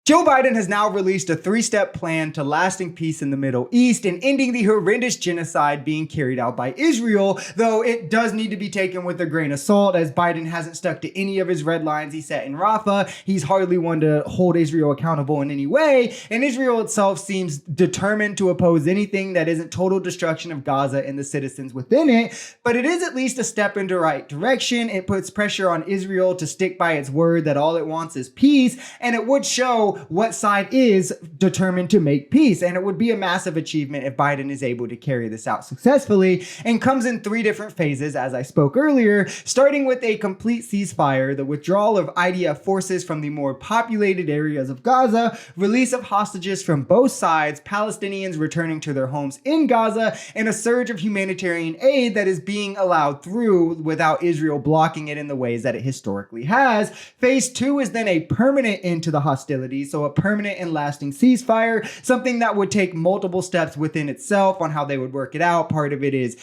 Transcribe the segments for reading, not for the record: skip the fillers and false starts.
Joe Biden has now released a three-step plan to lasting peace in the Middle East and ending the horrendous genocide being carried out by Israel, though it does need to be taken with a grain of salt as Biden hasn't stuck to any of his red lines he set in Rafah. He's hardly one to hold Israel accountable in any way, and Israel itself seems determined to oppose anything that isn't total destruction of Gaza and the citizens within it, but it is at least a step in the right direction. It puts pressure on Israel to stick by its word that all it wants is peace, and it would show what side is determined to make peace. And it would be a massive achievement if Biden is able to carry this out successfully, and comes in three different phases, as I spoke earlier, starting with a complete ceasefire, the withdrawal of IDF forces from the more populated areas of Gaza, release of hostages from both sides, Palestinians returning to their homes in Gaza, and a surge of humanitarian aid that is being allowed through without Israel blocking it in the ways that it historically has. Phase two is then a permanent end to the hostilities, so a permanent and lasting ceasefire, something that would take multiple steps within itself on how they would work it out. Part of it is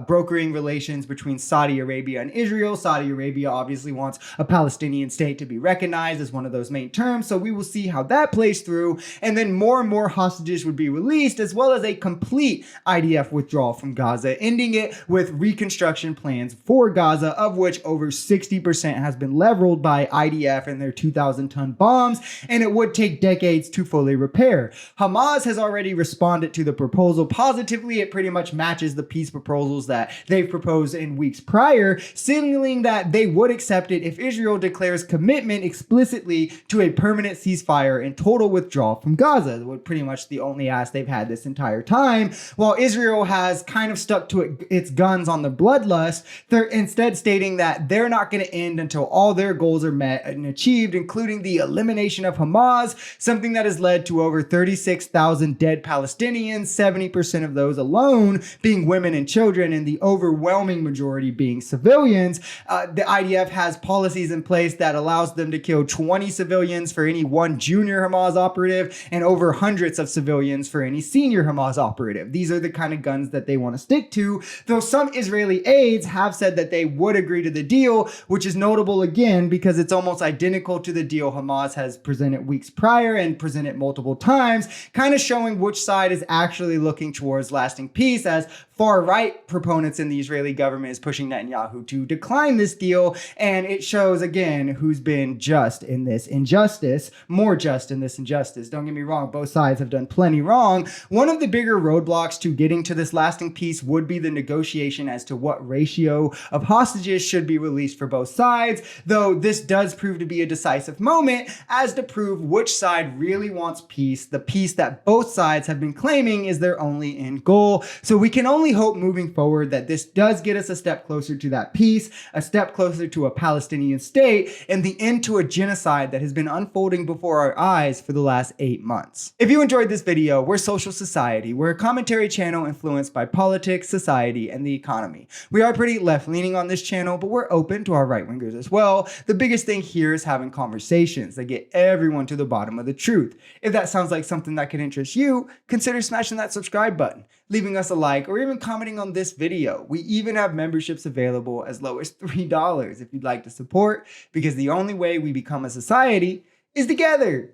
brokering relations between Saudi Arabia and Israel. Saudi Arabia obviously wants a Palestinian state to be recognized as one of those main terms, so we will see how that plays through. And then more and more hostages would be released, as well as a complete IDF withdrawal from Gaza, ending it with reconstruction plans for Gaza, of which over 60% has been leveled by IDF and their 2,000-ton bombs, and it would take decades to fully repair. Hamas has already responded to the proposal positively. It pretty much matches the peace proposals that they've proposed in weeks prior, signaling that they would accept it if Israel declares commitment explicitly to a permanent ceasefire and total withdrawal from Gaza. That was pretty much the only ask they've had this entire time, while Israel has kind of stuck to its guns on the bloodlust. They're instead stating that they're not going to end until all their goals are met and achieved, including the elimination of Hamas, something that has led to over 36,000 dead Palestinians, 70% of those alone being women and children, and the overwhelming majority being civilians. The IDF has policies in place that allows them to kill 20 civilians for any one junior Hamas operative, and over hundreds of civilians for any senior Hamas operative. These are the kind of guns that they want to stick to, though some Israeli aides have said that they would agree to the deal, which is notable again because it's almost identical to the deal Hamas has presented weeks prior and presented multiple times, kind of showing which side is actually looking towards lasting peace, as far-right proponents in the Israeli government is pushing Netanyahu to decline this deal. And it shows again who's been just in this injustice, more just in this injustice. Don't get me wrong, both sides have done plenty wrong. One of the bigger roadblocks to getting to this lasting peace would be the negotiation as to what ratio of hostages should be released for both sides, though this does prove to be a decisive moment as to prove which side really wants peace, the peace that both sides have been claiming is their only end goal. So we can only hope moving forward that this does get us a step closer to that peace, a step closer to a Palestinian state, and the end to a genocide that has been unfolding before our eyes for the last 8 months. If you enjoyed this video, we're Social Society. We're a commentary channel influenced by politics, society, and the economy. We are pretty left-leaning on this channel, but we're open to our right-wingers as well. The biggest thing here is having conversations that get everyone to the bottom of the truth. If that sounds like something that could interest you, consider smashing that subscribe button, leaving us a like, or even commenting on this video. We even have memberships available as low as $3 if you'd like to support, because the only way we become a society is together.